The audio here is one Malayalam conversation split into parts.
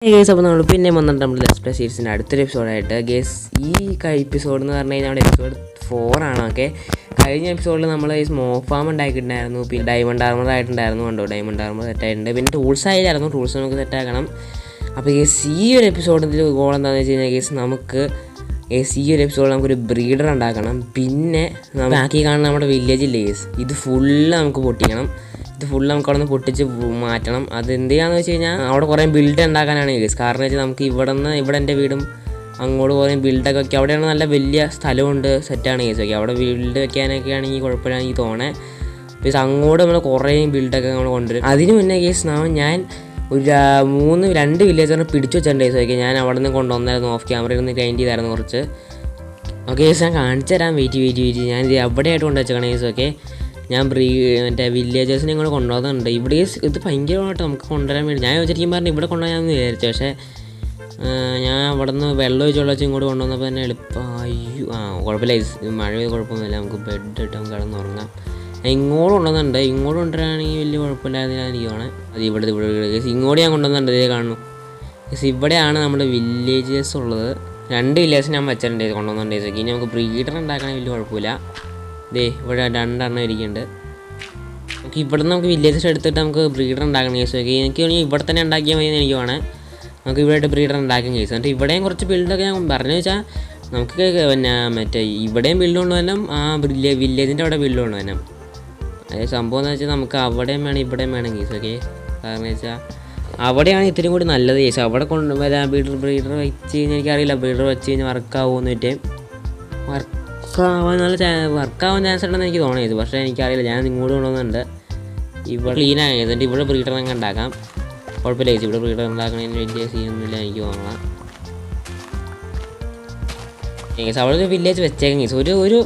ഗേസ് അപ്പോൾ നമ്മൾ പിന്നെ വന്നിട്ട് നമ്മൾ ലെറ്റ്സ് പ്ലേ സീരീസിൻ്റെ അടുത്തൊരു എപ്പിസോഡായിട്ട് ഗേസ് ഈ എപ്പിസോഡ് എന്ന് പറഞ്ഞു കഴിഞ്ഞാൽ നമ്മുടെ എപ്പിസോഡ് 4 ആണ്. ഓക്കെ, കഴിഞ്ഞ എപ്പിസോഡിൽ നമ്മൾ ഈ സ്മോക്ക് ഫാം ഉണ്ടാക്കിയിട്ടുണ്ടായിരുന്നു, പിന്നെ ഡയമണ്ട് ആർമർ ആയിട്ടുണ്ടായിരുന്നു. കണ്ടോ, ഡയമണ്ട് ആർമർ സെറ്റായിട്ടുണ്ട്. പിന്നെ ടൂൾസ് ആയില്ലായിരുന്നു, ടൂൾസ് നമുക്ക് സെറ്റാക്കണം. അപ്പോൾ ഗേസ് ഈ ഒരു എപ്പിസോഡിൽ ഗോൾ എന്താണെന്ന് വെച്ച് കഴിഞ്ഞാൽ ഗേസ് നമുക്ക് ഈ ഒരു എപ്പിസോഡിൽ നമുക്കൊരു ബ്രീഡർ ഉണ്ടാക്കണം. പിന്നെ ബാക്കി കാണുന്ന നമ്മുടെ വില്ലേജില്ലേ ഗേസ്, ഇത് ഫുള്ള് നമുക്ക് പൊട്ടിക്കണം. ഇത് ഫുള്ള് നമുക്ക് അവിടെ നിന്ന് പൊട്ടിച്ച് മാറ്റണം. അത് എന്തിനാന്ന് വെച്ച് കഴിഞ്ഞാൽ അവിടെ കുറേ ബിൽഡ് ഉണ്ടാക്കാനാണ് ഗേസ്. കാരണം വെച്ചാൽ നമുക്ക് ഇവിടെ എൻ്റെ വീടും അങ്ങോട്ട് കുറേ ബിൽഡൊക്കെ വയ്ക്കുക. അവിടെയാണ് നല്ല വലിയ സ്ഥലമുണ്ട്, സെറ്റാണ് കേസ് വയ്ക്കുക. അവിടെ ബിൽഡ് വെക്കാനൊക്കെ ആണെങ്കിൽ കുഴപ്പമില്ല എനിക്ക് തോന്നേ. പിന്നെ അങ്ങോട്ട് നമ്മൾ കുറേ ബിൽഡൊക്കെ നമ്മൾ കൊണ്ടുവരും. അതിന് മുന്നേ കേസ് ഞാൻ ഒരു 2 വില്ലേജറിനെ പിടിച്ചു വെച്ചിട്ടുണ്ട് കേസ് വയ്ക്കുക. ഞാൻ അവിടെ നിന്ന് കൊണ്ടുവന്നായിരുന്നു, ഓഫ് ക്യാമറയിൽ നിന്ന് ഗ്രൈൻഡ് ചെയ്തായിരുന്നു കുറച്ച്. ഓക്കെ കേസ്, ഞാൻ കാണിച്ചു തരാം. വെയിറ്റ് ഞാനിത് എവിടെയായിട്ട് കൊണ്ടുവച്ചേക്കണം കേസ്. ഓക്കെ, ഞാൻ മറ്റേ വില്ലേജേഴ്സിനെ ഇങ്ങോട്ട് കൊണ്ടുപോകുന്നുണ്ട്. ഇവിടെ ഇത് ഭയങ്കരമായിട്ട് നമുക്ക് കൊണ്ടുവരാൻ വേണ്ടി ഞാൻ വിചാരിക്കും പറഞ്ഞു ഇവിടെ കൊണ്ടുപോകാൻ വിചാരിച്ചു. പക്ഷേ ഞാൻ അവിടെ നിന്ന് വെള്ളം ഒഴിച്ച് ഇങ്ങോട്ട് കൊണ്ടുവന്നപ്പോൾ തന്നെ അയ്യോ കുഴപ്പമില്ല, മഴ പെയ്ത് കുഴപ്പമൊന്നുമില്ല, നമുക്ക് ബെഡ് ഇട്ട് നമുക്ക് കിടന്നുറങ്ങാം. ഇങ്ങോട്ട് കൊണ്ടുവന്നുണ്ട്, ഇങ്ങോട്ട് കൊണ്ടുവരാണെങ്കിൽ വലിയ കുഴപ്പമില്ലാതെ എനിക്ക് തോന്നേ. അത് ഇവിടെ ഇങ്ങോട്ട് ഞാൻ കൊണ്ടുവന്നുണ്ട്, ഇതേ കാണുന്നു. ഇവിടെയാണ് നമ്മുടെ വില്ലേജേഴ്സ് ഉള്ളത്. 2 വില്ലേജ് ഞാൻ വെച്ചിട്ടുണ്ട് കൊണ്ടുവന്നുണ്ട്. ഇനി നമുക്ക് ബ്രീഡർ ഉണ്ടാക്കണമെങ്കിൽ വലിയ കുഴപ്പമില്ല. ഇവിടെ 2 എണ്ണം ഇരിക്കുന്നുണ്ട്. നമുക്ക് ഇവിടെ നിന്ന് നമുക്ക് വില്ലേജസ് എടുത്തിട്ട് നമുക്ക് ബ്രീഡർ ഉണ്ടാക്കണം കേസ്. ഓക്കെ, എനിക്ക് ഇവിടെ തന്നെ ഉണ്ടാക്കിയാൽ മതി എന്ന് എനിക്ക് വേണേൽ. നമുക്ക് ഇവിടെ ബ്രീഡർ ഉണ്ടാക്കും കേസ്. എന്നിട്ട് ഇവിടെയും കുറച്ച് ബിൽഡൊക്കെ ഞാൻ പറഞ്ഞു വെച്ചാൽ നമുക്ക് പിന്നെ മറ്റേ ഇവിടെയും ബിൽഡ് കൊണ്ടുവരണം, ആ വില്ലേജിൻ്റെ അവിടെ ബിൽഡ് കൊണ്ടുവരണം. അതായത് സംഭവം എന്ന് വെച്ചാൽ നമുക്ക് അവിടെയും വേണം ഇവിടെയും വേണം കേസ്. ഓക്കെ, കാരണം വെച്ചാൽ അവിടെയാണ് ഇത്തിരി കൂടി നല്ലത് കേസ്. അവിടെ കൊണ്ടുവരാൻ ബ്രീഡർ വെച്ച് കഴിഞ്ഞാൽ എനിക്കറിയില്ല ബ്രീഡർ വെച്ച് കഴിഞ്ഞാൽ വർക്കാവുമെന്ന് പറ്റേ. വർക്കാവാൻ ചാൻസ് ഉണ്ടെന്ന് എനിക്ക് തോന്നിയത്, പക്ഷേ എനിക്കറിയില്ല. ഞാൻ ഇങ്ങോട്ട് കൊണ്ടുവന്നുണ്ട്. ഇവിടെ ക്ലീൻ ആയത് എന്നിട്ട് ഇവിടെ ബ്രീഡർ അങ്ങ് ഉണ്ടാക്കാം, കുഴപ്പമില്ല ചേച്ചി. ഇവിടെ ബ്രീഡർ ഉണ്ടാക്കണതിന് വലിയ സീനൊന്നുമില്ല എനിക്ക് തോന്നണം. അവിടെ ഒരു വില്ലേജ് വെച്ചേക്കാം കേസ്. ഒരു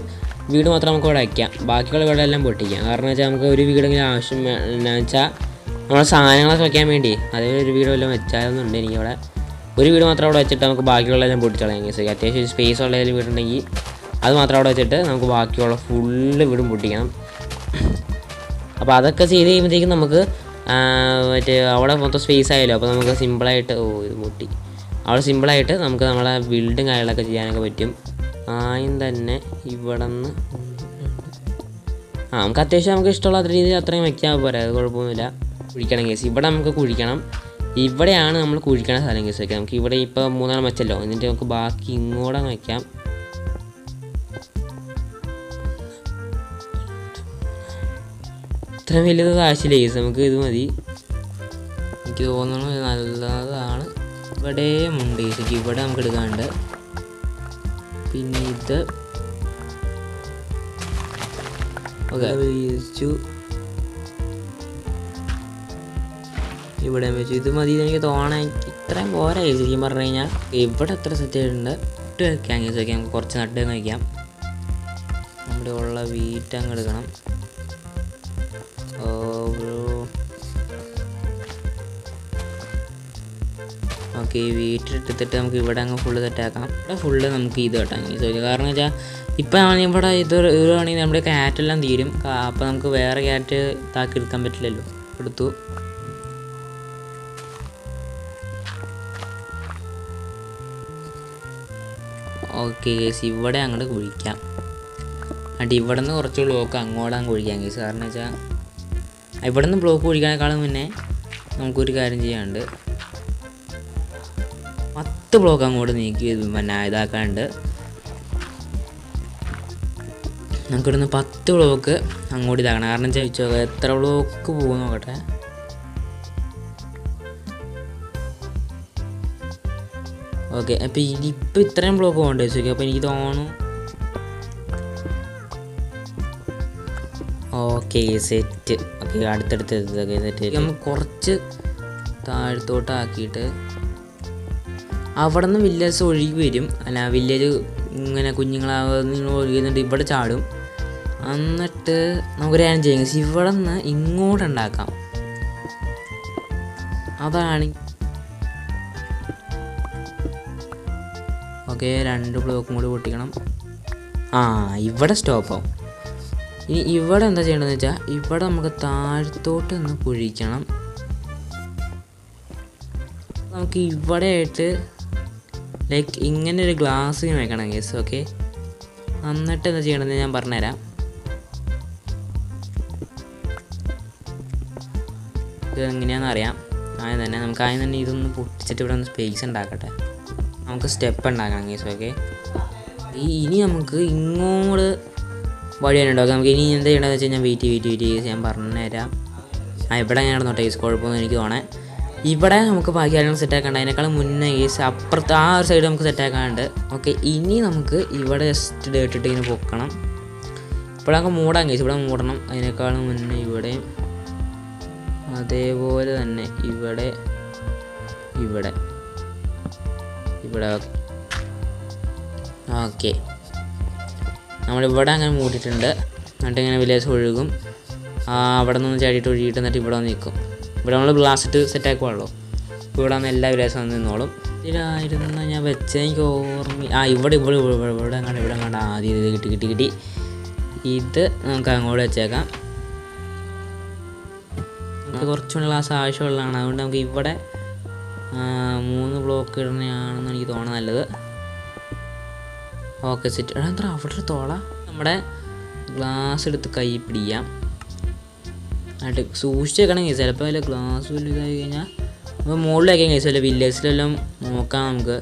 വീട് മാത്രം നമുക്ക് ഇവിടെ വയ്ക്കാം, ബാക്കിയുള്ള വീടെല്ലാം പൊട്ടിക്കാം. കാരണം വെച്ചാൽ നമുക്ക് ഒരു വീടെങ്കിലും ആവശ്യം എന്താണെന്ന് വെച്ചാൽ നമ്മളെ സാധനങ്ങളൊക്കെ വയ്ക്കാൻ വേണ്ടി അതേപോലെ ഒരു വീട് വല്ലതും വെച്ചാലൊന്നുണ്ട് എനിക്കവിടെ. ഒരു വീട് മാത്രം അവിടെ വെച്ചിട്ട് നമുക്ക് ബാക്കിയുള്ളതെല്ലാം പൊട്ടിച്ചളയാം കേസ്. അത്യാവശ്യം സ്പേസ് ഉള്ള ഏതെങ്കിലും വീടുണ്ടെങ്കിൽ അത് മാത്രം അവിടെ വെച്ചിട്ട് നമുക്ക് ബാക്കിയുള്ള ഫുള്ള് വീടും പൊട്ടിക്കണം. അപ്പോൾ അതൊക്കെ ചെയ്ത് കഴിയുമ്പോഴത്തേക്കും നമുക്ക് മറ്റേ അവിടെ മൊത്തം സ്പേസ് ആയല്ലോ. അപ്പോൾ നമുക്ക് സിമ്പിളായിട്ട് ഇത് പൊട്ടി അവിടെ സിമ്പിളായിട്ട് നമുക്ക് നമ്മളെ ബിൽഡും കാര്യങ്ങളൊക്കെ ചെയ്യാനൊക്കെ പറ്റും. ആദ്യം തന്നെ ഇവിടെ നിന്ന് നമുക്ക് അത്യാവശ്യം നമുക്ക് ഇഷ്ടമുള്ള അത്ര രീതിയിൽ അത്രയും വയ്ക്കാൻ പോരാ, അത് കുഴപ്പമൊന്നുമില്ല. കുഴിക്കണം കേസ്. ഇവിടെ നമുക്ക് കുഴിക്കണം, ഇവിടെയാണ് നമ്മൾ കുഴിക്കണ സ്ഥലം കേസ് വയ്ക്കാം. നമുക്ക് ഇവിടെ ഇപ്പോൾ 3 വെച്ചല്ലോ, എന്നിട്ട് നമുക്ക് ബാക്കി ഇങ്ങോട്ട് വയ്ക്കാം. ഇത്രയും വലുത് ആവശ്യമില്ല കേസ്, നമുക്ക് ഇത് മതി. എനിക്ക് തോന്നുന്നു നല്ലതാണ്. ഇവിടെയും ഉണ്ട് കേസ്, ഇവിടെ നമുക്ക് എടുക്കാണ്ട്. പിന്നെ ഇത് ഓക്കെ വെച്ചു, ഇവിടെ വെച്ചു. ഇത് മതി എനിക്ക് തോന്നണം. എനിക്ക് ഇത്രയും പോരാ ശരിക്കും പറഞ്ഞു കഴിഞ്ഞാൽ. ഇവിടെ എത്ര സെറ്റ് ആയിട്ടുണ്ട് ഇട്ട് വയ്ക്കാം കേസ്. വയ്ക്കാം, നമുക്ക് കുറച്ച് നട്ട് വയ്ക്കാം. നമ്മുടെ ഉള്ള വീറ്റ് അങ്ങ് എടുക്കണം. ഓക്കെ, വീട്ടിലെടുത്തിട്ട് നമുക്ക് ഇവിടെ അങ്ങ് ഫുള്ള് സെറ്റാക്കാം. ഇവിടെ ഫുള്ള് നമുക്ക് ഇത് കേട്ടാം കേസ്. കാരണം വെച്ചാൽ ഇപ്പം ആണെങ്കിൽ ഇവിടെ ഇതാണെങ്കിൽ നമ്മുടെ ക്യാറ്റെല്ലാം തീരും. അപ്പോൾ നമുക്ക് വേറെ ക്യാറ്റ് താക്കി എടുക്കാൻ പറ്റില്ലല്ലോ. എടുത്തു. ഓക്കെ കേസ്, ഇവിടെ അങ്ങോട്ട് കുഴിക്കാം. എന്നിട്ട് ഇവിടെ നിന്ന് കുറച്ച് ബ്ലോക്ക് അങ്ങോട്ട് അങ്ങ് കുഴിക്കാം കേസ്. കാരണം വെച്ചാൽ ഇവിടെ നിന്ന് ബ്ലോക്ക് കുഴിക്കാനേക്കാളും മുന്നേ നമുക്കൊരു കാര്യം ചെയ്യാനുണ്ട്. 10 ബ്ലോക്ക് അങ്ങോട്ട് നീക്കി പിന്നെ ഇതാക്കാനുണ്ട്. നമുക്കിവിടുന്ന് 10 ബ്ലോക്ക് അങ്ങോട്ട് ഇതാക്കണം. കാരണം ചോദിച്ചോ എത്ര ബ്ലോക്ക് പോകും നോക്കട്ടെ. ഓക്കെ, അപ്പോൾ ഇനിയിപ്പോൾ ഇത്രയും ബ്ലോക്ക് പോകണ്ടേ ചോദിക്കും. അപ്പോൾ എനിക്ക് തോന്നുന്നു ഓക്കെ സെറ്റ്. ഓക്കെ, അടുത്തടുത്ത് സെറ്റ്. നമുക്ക് കുറച്ച് താഴത്തോട്ടാക്കിയിട്ട് അവിടെ നിന്ന് വില്ലേജ് ഒഴുകി വരും. അല്ല, വില്ലേജ് ഇങ്ങനെ ഒഴുകുന്നുണ്ട്, ഇവിടെ ചാടും. എന്നിട്ട് നമുക്കൊരു കാര്യം ചെയ്യാം, ഇവിടെ നിന്ന് ഇങ്ങോട്ട് ഉണ്ടാക്കാം. അതാണ് ഓക്കെ. 2 ബ്ലോക്കും കൂടി പൊട്ടിക്കണം. ഇവിടെ സ്റ്റോപ്പാവും. ഇനി ഇവിടെ എന്താ ചെയ്യേണ്ടതെന്ന് വെച്ചാൽ ഇവിടെ നമുക്ക് താഴത്തോട്ട് ഒന്ന് കുഴിക്കണം. നമുക്ക് ഇവിടെ ആയിട്ട് ലൈക്ക് ഇങ്ങനെ ഒരു ഗ്ലാസ് ഇങ്ങനെ വെക്കണം ഗൈസ്. ഓക്കെ, എന്നിട്ട് എന്താ ചെയ്യണമെന്ന് ഞാൻ പറഞ്ഞുതരാം. ഇത് എങ്ങനെയാണെന്ന് അറിയാം. ആദ്യം തന്നെ ഇതൊന്ന് പൊട്ടിച്ചിട്ട് ഇവിടെ ഒന്ന് സ്പേസ് ഉണ്ടാക്കട്ടെ. നമുക്ക് സ്റ്റെപ്പ് ഉണ്ടാക്കണം ഗൈസ്. ഓക്കെ, ഇനി നമുക്ക് ഇങ്ങോട്ട് വഴി തന്നെ ഉണ്ടാക്കാം. നമുക്ക് ഇനി എന്താ ചെയ്യണമെന്ന് വെച്ച് കഴിഞ്ഞാൽ വെയിറ്റ് ഞാൻ പറഞ്ഞുതരാം. ഇവിടെ ഞാൻ നടന്നോട്ടെ ഗൈസ്, കുഴപ്പമൊന്നും എനിക്ക് തോന്നേ. ഇവിടെ നമുക്ക് ബാക്കി കാര്യങ്ങൾ സെറ്റാക്കാണ്ട്, അതിനേക്കാളും മുന്നേ ഗൈസ് അപ്പുറത്ത് ആ ഒരു സൈഡ് നമുക്ക് സെറ്റാക്കാനുണ്ട്. ഓക്കെ, ഇനി നമുക്ക് ഇവിടെ ജസ്റ്റ് ഇട്ടിട്ട് ഇങ്ങനെ പൊക്കണം. ഇപ്പോഴൊക്കെ മൂടാം ഗൈസ്, ഇവിടെ മൂടണം. അതിനേക്കാളും മുന്നേ ഇവിടെയും അതേപോലെ തന്നെ ഇവിടെ ഓക്കെ, നമ്മളിവിടെ അങ്ങനെ മൂടിയിട്ടുണ്ട്. എന്നിട്ട് ഇങ്ങനെ വില്ലേജ് ഒഴുകും. അവിടെ നിന്ന് ചാടിയിട്ട് ഒഴുകിയിട്ട് എന്നിട്ട് ഇവിടെ വന്ന് നിൽക്കും. ഇവിടെ നമ്മൾ ഗ്ലാസ് ഇട്ട് സെറ്റാക്കുവാണല്ലോ. ഇപ്പോൾ ഇവിടെ വന്ന് എല്ലാ വില്ലേജും വന്ന് നിന്നോളും. ഇതിലായിരുന്നു ഞാൻ വെച്ച എനിക്ക് ഓർമ്മ. ഇവിടെ അങ്ങാണ്ട് ആദ്യം ഇത് കിട്ടി. ഇത് നമുക്ക് അങ്ങോട്ട് വെച്ചേക്കാം. നമുക്ക് കുറച്ചുകൂടി ഗ്ലാസ് ആവശ്യമുള്ളതാണ്. അതുകൊണ്ട് നമുക്ക് ഇവിടെ 3 ബ്ലോക്ക് ഇടുന്നതാണെന്ന് എനിക്ക് തോന്നുന്നത് നല്ലത്. Okay, set. എന്താ അവിടെ ഒരു തോള. നമ്മുടെ ഗ്ലാസ് എടുത്ത് കൈ പിടിക്കാം. എന്നിട്ട് സൂക്ഷിച്ച് വെക്കണമെങ്കിൽ ചിലപ്പോൾ അതിൽ ഗ്ലാസ് വല്ല ഇതായി കഴിഞ്ഞാൽ അപ്പോൾ മുകളിൽ വയ്ക്കാൻ കഴിയും. ചില വില്ലേജിലെല്ലാം നോക്കാം. നമുക്ക്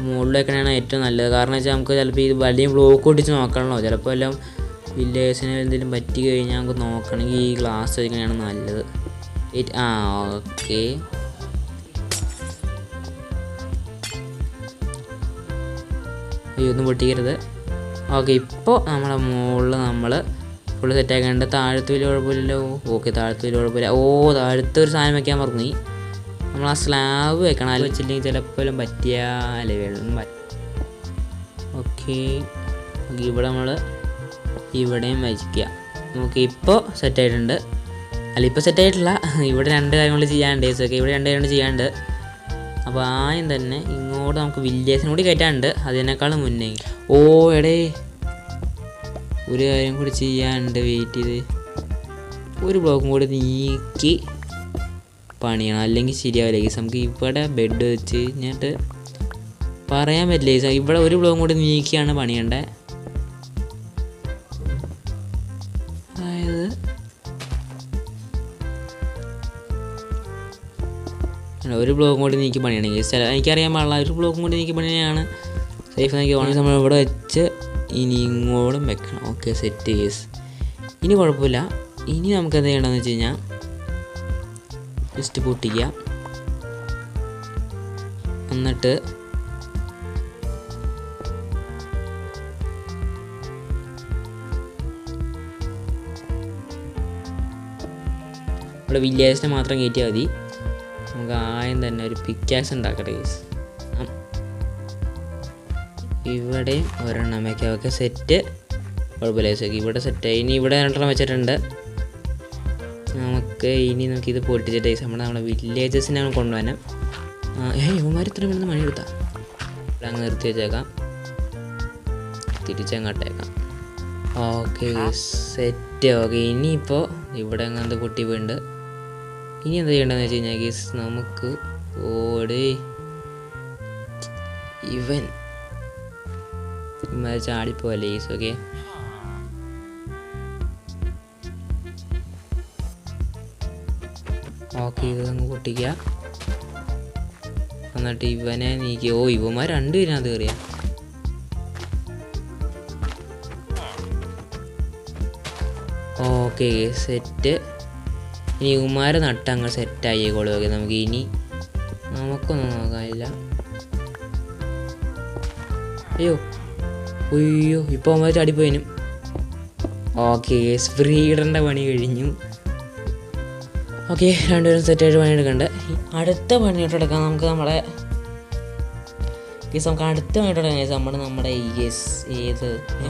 മുകളിൽ വെക്കണതാണ് ഏറ്റവും നല്ലത്. കാരണം വെച്ചാൽ നമുക്ക് ചിലപ്പോൾ ഇത് വലിയ ബ്ലോക്ക് ഒട്ടിച്ച് നോക്കണമല്ലോ. ചിലപ്പോൾ എല്ലാം വില്ലേജിന് എന്തെങ്കിലും പറ്റി കഴിഞ്ഞാൽ നമുക്ക് നോക്കണമെങ്കിൽ ഈ ഗ്ലാസ് വെക്കണതാണ് നല്ലത്. ഓക്കെ, ഒന്നും പൊട്ടിക്കരുത്. ഓക്കെ, ഇപ്പോൾ നമ്മുടെ മുകളിൽ നമ്മൾ ഫുള്ള് സെറ്റാക്കാണ്ട്. താഴത്ത് വലിയ കുഴപ്പമില്ലല്ലോ. ഓക്കെ, താഴത്ത് വലിയ കുഴപ്പമില്ല. താഴത്ത് ഒരു സാധനം വെക്കാൻ പറഞ്ഞു. നമ്മൾ ആ സ്ലാബ് വെക്കണം. അത് വെച്ചില്ലെങ്കിൽ ചിലപ്പോഴും പറ്റിയാലേ വെള്ളം. ഓക്കെ, ഇവിടെ നമ്മൾ ഇവിടെയും വയ്ക്കുക. നമുക്ക് ഇപ്പോൾ സെറ്റായിട്ടുണ്ട്. ഇപ്പോൾ സെറ്റായിട്ടില്ല. ഇവിടെ 2 കാര്യങ്ങൾ ചെയ്യാനുണ്ട്. ഓക്കെ, ഇവിടെ 2 കാര്യങ്ങൾ ചെയ്യാനുണ്ട്. അപ്പോൾ ആദ്യം തന്നെ ഇങ്ങോട്ട് നമുക്ക് വില്ലേജിനും കൂടി കയറ്റാനുണ്ട്. അതിനേക്കാളും മുന്നേ എടേ ഒരു കാര്യം കൂടി ചെയ്യാനുണ്ട്. വെയിറ്റ് ചെയ്ത് ഒരു ബ്ലോക്കും കൂടി നീക്കി പണിയണം, അല്ലെങ്കിൽ ശരിയാവില്ല. നമുക്ക് ഇവിടെ ബെഡ് വെച്ച് കഴിഞ്ഞിട്ട് പറയാൻ പറ്റില്ല. ഇവിടെ ഒരു ബ്ലോക്കും കൂടി നീക്കിയാണ് പണിയേണ്ടത്. അതായത് ഒരു ബ്ലോക്കും കൂടി നീക്കി പണിയണമെങ്കിൽ എനിക്കറിയാൻ പാടില്ല. ഒരു ബ്ലോക്കും കൂടി നീക്കി പണിയാണ് സേഫ് എന്നൊക്കെ തോന്നുന്നത്. നമ്മൾ ഇവിടെ വെച്ച് ഇനി ഇങ്ങോട്ടും വെക്കണം. Okay, set case. ഇനി കുഴപ്പമില്ല. ഇനി നമുക്ക് എന്ത് ചെയ്യണമെന്ന് വെച്ച് കഴിഞ്ഞാൽ ജസ്റ്റ് പൊട്ടിക്കുക. എന്നിട്ട് ഇവിടെ വില്ലേജിനെ മാത്രം കയറ്റിയാൽ മതി. നമുക്ക് ആദ്യം തന്നെ ഒരു പിക്കാക്സ് ഉണ്ടാക്കട്ടെ കേസ്. ഇവിടെയും ഒരെണ്ണം വയ്ക്കാം. Okay, set. കുഴപ്പമില്ല കേസ്. ഇവിടെ സെറ്റ്. ഇനി ഇവിടെ 2 വെച്ചിട്ടുണ്ട്. നമുക്കിത് പൊട്ടിച്ചിട്ട് കേസ് നമ്മുടെ വില്ലേജസിനെ കൊണ്ടുപോകാനും. ഇവന്മാർ ഇത്രയും വേണമെന്ന് മണി എടുത്താൽ ഇവിടെ അങ്ങ് നിർത്തി വെച്ചേക്കാം. തിരിച്ചങ്ങോട്ടേക്കാം. Okay, set. ഓക്കെ, ഇനിയിപ്പോൾ ഇവിടെ അങ്ങനത്തെ പൊട്ടി വീണ്ട്. ഇനി എന്താ ചെയ്യേണ്ടതെന്ന് വെച്ച് കഴിഞ്ഞാൽ ഗീസ് നമുക്ക് ഇവൻ ചാടിപ്പോവല്ലേ ഗീസ്. ഓക്കെ, ഇതങ്ങ് പൊട്ടിക്കുക. എന്നിട്ട് ഇവനെ നീക്കി. ഇവന്മാർ 2 പേരിനകത്ത് കയറിയ. Okay, set. ഇനി ഇവന്മാർ നട്ടങ്ങ് സെറ്റായിക്കോളും. ഓക്കെ, നമുക്ക് ഇനി നമുക്കൊന്നും നോക്കാനില്ല. അയ്യോ ഇപ്പോൾ അവന്മാർ ചാടിപ്പോയിനും. ഓക്കെ, സ്പ്രീഡറിൻ്റെ പണി കഴിഞ്ഞു. ഓക്കെ, 2 പേരും സെറ്റായിട്ട് പണിയെടുക്കണ്ട്. അടുത്ത പണിയിട്ടെടുക്കാം നമുക്ക്. നമുക്ക് അടുത്ത പണിയിട്ടെടുക്കാം നമ്മുടെ ഈ കേസ്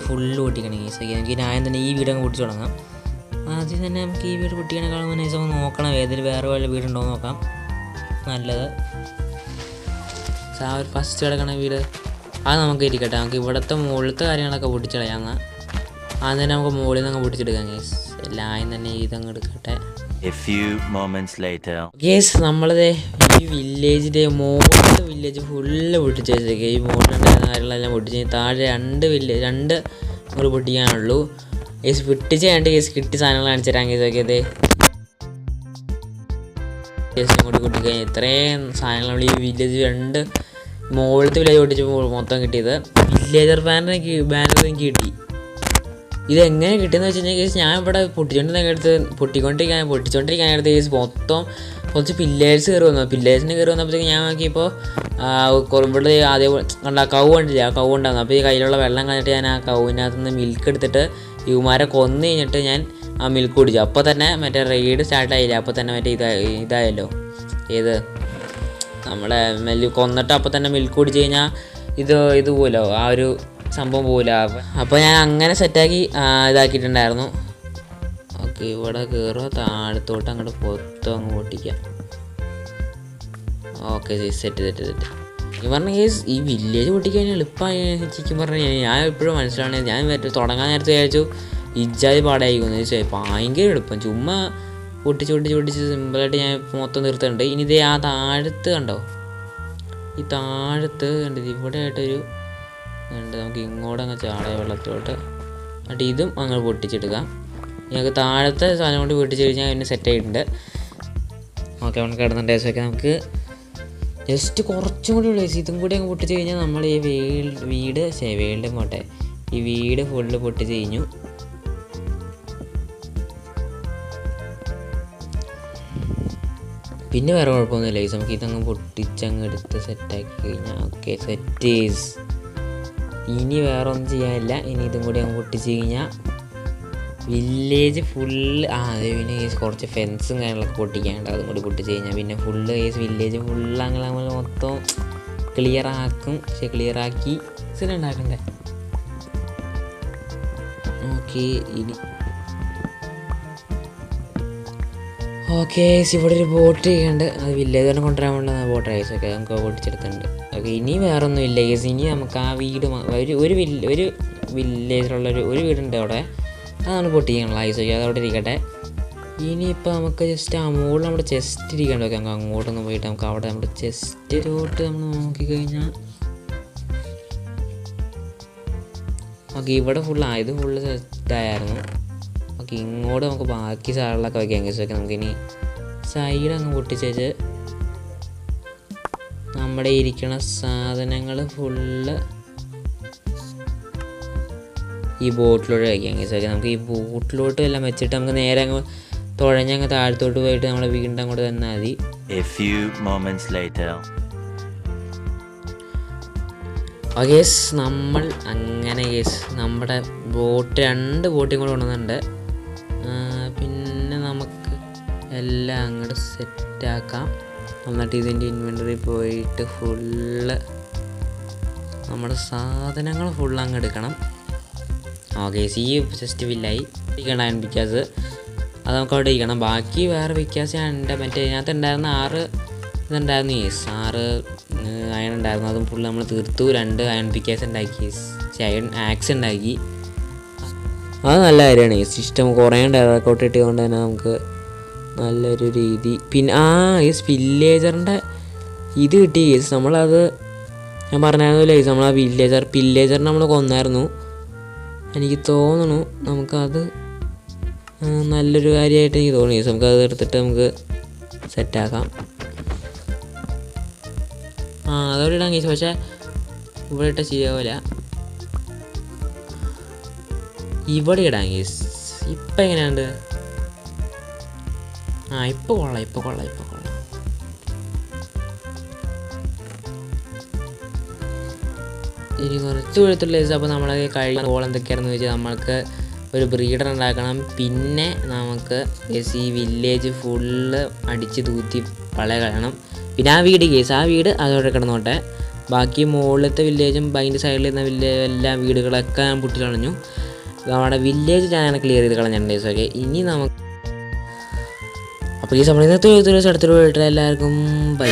ഫുള്ള് പൊട്ടിക്കണം കേസ്. നമുക്ക് ഞാൻ തന്നെ ഈ വീട് അങ്ങ് പൊട്ടിച്ച് തുടങ്ങാം. ആദ്യം തന്നെ നമുക്ക് ഈ വീട് പൊട്ടിക്കണേക്കാളും മുന്നേ നമുക്ക് നോക്കണം ഏതൊരു വേറെ വല്ല വീടുണ്ടോ എന്ന് നോക്കാം. നല്ലത് ഒരു ഫസ്റ്റ് കിടക്കണ വീട് അത് നമുക്ക് ഇരിക്കട്ടെ. നമുക്ക് ഇവിടുത്തെ മുകളിലത്തെ കാര്യങ്ങളൊക്കെ പൊട്ടിച്ചളയാം. ആദ്യം തന്നെ നമുക്ക് മുകളിൽ നിന്ന് അങ്ങ് പൊട്ടിച്ചെടുക്കാം കേസ്. എല്ലാം തന്നെ ഇതങ്ങ് എടുക്കട്ടെ. A few moments later. Case നമ്മളിത് വില്ലേജിൻ്റെ മോളിലത്തെ വില്ലേജ് ഫുള്ള് പൊട്ടിച്ച് വെച്ചേക്കുക. ഈ മോളിലുണ്ടായിരുന്ന കാര്യങ്ങളെല്ലാം പൊട്ടിച്ച് താഴെ രണ്ട് നമ്മൾ പൊട്ടിക്കാനുള്ളൂ. കേസ് പൊട്ടിച്ച് കഴിഞ്ഞിട്ട് കേസ് കിട്ടിയ സാധനങ്ങൾ കാണിച്ചു തരാൻ കേസ് നോക്കിയത്. കേസ് ഇങ്ങോട്ട് പൊട്ടിക്കഴിഞ്ഞാൽ ഇത്രയും സാധനങ്ങൾ ഈ വില്ലേജ് മുകളിലത്തെ വില്ലേജ് പൊട്ടിച്ചപ്പോൾ മൊത്തം കിട്ടിയത്. വില്ലേജർ ബാനർ എനിക്ക് കിട്ടി. ഇതെങ്ങനെ കിട്ടിയെന്ന് വെച്ച് കഴിഞ്ഞാൽ കേസ് ഞാൻ ഇവിടെ പൊട്ടിച്ചുകൊണ്ടിരിക്കാനടുത്ത് കേസ് മൊത്തം കുറച്ച് പില്ലേഴ്സ് കയറി വന്നു. പില്ലേഴ്സിന് കയറി വന്നപ്പോഴത്തേക്ക് ഞാൻ നോക്കിയപ്പോൾ ഇവിടെ അതേപോലെ കണ്ട കവ് കണ്ടില്ല, ആ കവ് ഉണ്ടാകുന്നു. അപ്പോൾ ഈ കയ്യിലുള്ള വെള്ളം കഴിഞ്ഞിട്ട് ഞാൻ ആ കവിനകത്ത് നിന്ന് മിൽക്ക് എടുത്തിട്ട് ഇവന്മാരെ കൊന്നു കഴിഞ്ഞിട്ട് ഞാൻ ആ മിൽക്ക് കുടിച്ചു. അപ്പോൾ തന്നെ മറ്റേ റെയ്ഡ് സ്റ്റാർട്ടായില്ല. അപ്പോൾ തന്നെ മറ്റേ ഇതായല്ലോ നമ്മളെ കൊന്നിട്ട് അപ്പോൾ തന്നെ മിൽക്ക് കുടിച്ച് കഴിഞ്ഞാൽ ഇത് പോലോ ആ ഒരു സംഭവം പോകില്ല. അപ്പോൾ ഞാൻ അങ്ങനെ സെറ്റാക്കി ഇതാക്കിയിട്ടുണ്ടായിരുന്നു. ഓക്കെ, ഇവിടെ കയറുക, താഴത്തോട്ട് അങ്ങോട്ട് പൊത്തും അങ്ങ് പൊട്ടിക്കാം. ഓക്കെ, സെറ്റ് ഈ പറഞ്ഞ കേസ് ഈ വില്ലേജ് പൊട്ടിക്കാൻ എളുപ്പമായി ചിക്കൻ പറഞ്ഞാൽ ഞാൻ എപ്പോഴും മനസ്സിലാണ്. ഞാൻ തുടങ്ങാൻ നേരത്തെ വിചാരിച്ചു ഇജ്ജാതി പാടായിരിക്കും. ഭയങ്കര എളുപ്പം, ചുമ്മാ പൊട്ടിച്ച് സിമ്പിളായിട്ട് ഞാൻ മൊത്തം നിർത്തുന്നുണ്ട്. ഇനി ഇതേ ആ താഴത്ത് കണ്ടോ, ഈ താഴത്ത് കണ്ടത് ഇവിടെ ആയിട്ടൊരു ഉണ്ട്. നമുക്ക് ഇങ്ങോട്ട് അങ്ങ് ചാടായ വെള്ളത്തോട്ട് എന്നിട്ട് ഇതും അങ്ങനെ പൊട്ടിച്ചെടുക്കാം. ഞങ്ങൾക്ക് താഴത്തെ സാധനം കൊണ്ട് പൊട്ടിച്ച് കഴിഞ്ഞാൽ പിന്നെ സെറ്റായിട്ടുണ്ട്. ഓക്കെ, അവിടെ കിടന്ന ടേസ്റ്റൊക്കെ നമുക്ക് ജസ്റ്റ് കുറച്ചും കൂടി ഉള്ളൂ. ഇതും കൂടി അങ്ങ് പൊട്ടിച്ച് കഴിഞ്ഞാൽ നമ്മൾ ഈ വേൾഡ് പോട്ടെ, ഈ വീട് ഫുള്ള് പൊട്ടിച്ച് കഴിഞ്ഞു. പിന്നെ വേറെ കുഴപ്പമൊന്നുമില്ല. നമുക്ക് ഇതങ്ങ് പൊട്ടിച്ചങ്ങ് എടുത്ത് സെറ്റാക്കി കഴിഞ്ഞാൽ ഓക്കെ, സെറ്റ് ഈസ്. ഇനി വേറെ ഒന്നും ചെയ്യാനില്ല. ഇനി ഇതും കൂടി അങ്ങ് പൊട്ടിച്ച് കഴിഞ്ഞാൽ വില്ലേജ് ഫുള്ള് അതെ. പിന്നെ കുറച്ച് ഫെൻസും കാര്യങ്ങളൊക്കെ പൊട്ടിക്കാനുണ്ട്, അതും കൂടി പൊട്ടിച്ച് കഴിഞ്ഞാൽ പിന്നെ ഫുള്ള് വില്ലേജ് ഫുള്ള് അങ്ങനെ നമ്മൾ മൊത്തം ക്ലിയറാക്കും. പക്ഷെ ക്ലിയറാക്കി ഉണ്ടാക്കണ്ടേ. ഓക്കെ, ഇനി ഓക്കെ ഇവിടെ ഒരു ബോട്ട് ചെയ്യുന്നുണ്ട്. അത് വില്ലേജ് തന്നെ കൊണ്ടുവരാൻ വേണ്ട ബോട്ട് റൈസ് ഒക്കെ നമുക്ക് പൊട്ടിച്ചെടുത്തിട്ടുണ്ട്. ഓക്കെ, ഇനി വേറെ ഒന്നും ഇല്ല കേസ്. ഇനി നമുക്ക് ആ വീട് ഒരു വില്ലേജിലുള്ളൊരു വീടുണ്ട് അവിടെ, അതാണ് പൊട്ടിക്കാനുള്ള ഐസ്. ഓക്കെ, അതവിടെ ഇരിക്കട്ടെ. ഇനിയിപ്പോൾ നമുക്ക് ജസ്റ്റ് ആ മുകളിൽ നമ്മുടെ ചെസ്റ്റ് ഇരിക്കേണ്ട. ഓക്കെ, നമുക്ക് അങ്ങോട്ടൊന്ന് പോയിട്ട് നമുക്ക് അവിടെ നമ്മുടെ ചെസ്റ്റിലോട്ട് നമ്മൾ നോക്കിക്കഴിഞ്ഞാൽ ഓക്കെ ഇവിടെ ഇത് ഫുള്ള് സെറ്റായിരുന്നു. ഓക്കെ, ഇങ്ങോട്ട് നമുക്ക് ബാക്കി സാധനങ്ങളൊക്കെ വയ്ക്കാം കേസ്. ഓക്കെ, നമുക്കിനി സൈഡ് അങ്ങ് പൊട്ടിച്ച് നമ്മുടെ ഇരിക്കണ സാധനങ്ങൾ ഫുള്ള് ഈ ബോട്ടിലോട്ട് വയ്ക്കാം കേസ്. ഓക്കെ, നമുക്ക് ഈ ബോട്ടിലോട്ട് എല്ലാം വെച്ചിട്ട് നമുക്ക് നേരെ അങ്ങ് തുഴഞ്ഞങ്ങ് താഴത്തോട്ട് പോയിട്ട് നമ്മൾ വീണ്ടും അങ്ങോട്ട് തന്നാൽ മതി. കേസ് നമ്മൾ അങ്ങനെ നമ്മുടെ രണ്ട് ബോട്ടും കൂടെ കൊണ്ടുവന്നിട്ടുണ്ട്. പിന്നെ നമുക്ക് എല്ലാം അങ്ങോട്ട് സെറ്റാക്കാം. എന്നിട്ട് ഇതിൻ്റെ ഇൻവെൻ്ററി പോയിട്ട് ഫുള്ള് നമ്മുടെ സാധനങ്ങൾ ഫുള്ള് അങ്ങ് എടുക്കണം. ഓക്കെ, ഈ ജസ്റ്റ് വില്ലായി ഇരിക്കണം പിക്കാസ്, അത് നമുക്ക് അവിടെ ഇരിക്കണം. ബാക്കി വേറെ പിക്കാസ് ഞാൻ മറ്റേ ഇതിനകത്ത് ഉണ്ടായിരുന്ന 6 ഇതുണ്ടായിരുന്നു. 6 അയൺ ഉണ്ടായിരുന്നു, അതും ഫുള്ള് നമ്മൾ തീർത്തു. 2 അയൺ പിക്കാസ് ഉണ്ടാക്കി, അയൺ ആക്സ് ഉണ്ടാക്കി. അത് നല്ല കാര്യമാണ്. ഈ സിസ്റ്റം കുറേ ഡെവലപ്പ് ഇട്ടുകൊണ്ട് തന്നെ നമുക്ക് നല്ലൊരു രീതി. പിന്നെ ഈ വില്ലേജറിൻ്റെ ഇത് കിട്ടി കേസ്. നമ്മളത് ഞാൻ പറഞ്ഞായിരുന്നല്ലോ കേസ്, നമ്മൾ ആ വില്ലേജറിനെ നമ്മൾ കൊന്നായിരുന്നു. എനിക്ക് തോന്നുന്നു നമുക്കത് നല്ലൊരു കാര്യമായിട്ട് എനിക്ക് തോന്നി കേസ്. നമുക്കത് എടുത്തിട്ട് നമുക്ക് സെറ്റാക്കാം. അതോടെ ഇടാൻ കേസ്. പക്ഷേ ഇവിടെ ഇട്ട ശരിയാവില്ല, ഇവിടെ ഇടാൻ കേസ്. ഇപ്പം എങ്ങനെയുണ്ട്? ഇപ്പം കൊള്ളാം. ഇനി കുറച്ച് വെളുത്തുള്ള കേസ്. അപ്പോൾ നമ്മൾ കഴിഞ്ഞ ഗോൾ എന്തൊക്കെയാണെന്ന് വെച്ചാൽ നമ്മൾക്ക് ഒരു ബ്രീഡർ ഉണ്ടാക്കണം. പിന്നെ നമുക്ക് ഈ വില്ലേജ് ഫുള്ള് അടിച്ച് തൂത്തി കളയണം. പിന്നെ ആ വീട് അതോടെ കിടന്നോട്ടെ. ബാക്കി മുകളിലത്തെ വില്ലേജും അതിൻ്റെ സൈഡിൽ ഇരുന്ന എല്ലാ വീടുകളൊക്കെ ഞാൻ പൊട്ടി കളഞ്ഞു. നമ്മുടെ വില്ലേജ് ഞാൻ ക്ലിയർ ചെയ്ത് കളഞ്ഞിട്ടുണ്ട്. ഓക്കെ, ഇനി നമുക്ക് അപ്പോൾ ഈ സമയത്ത് അടുത്തൊരു എല്ലാവർക്കും ബൈ.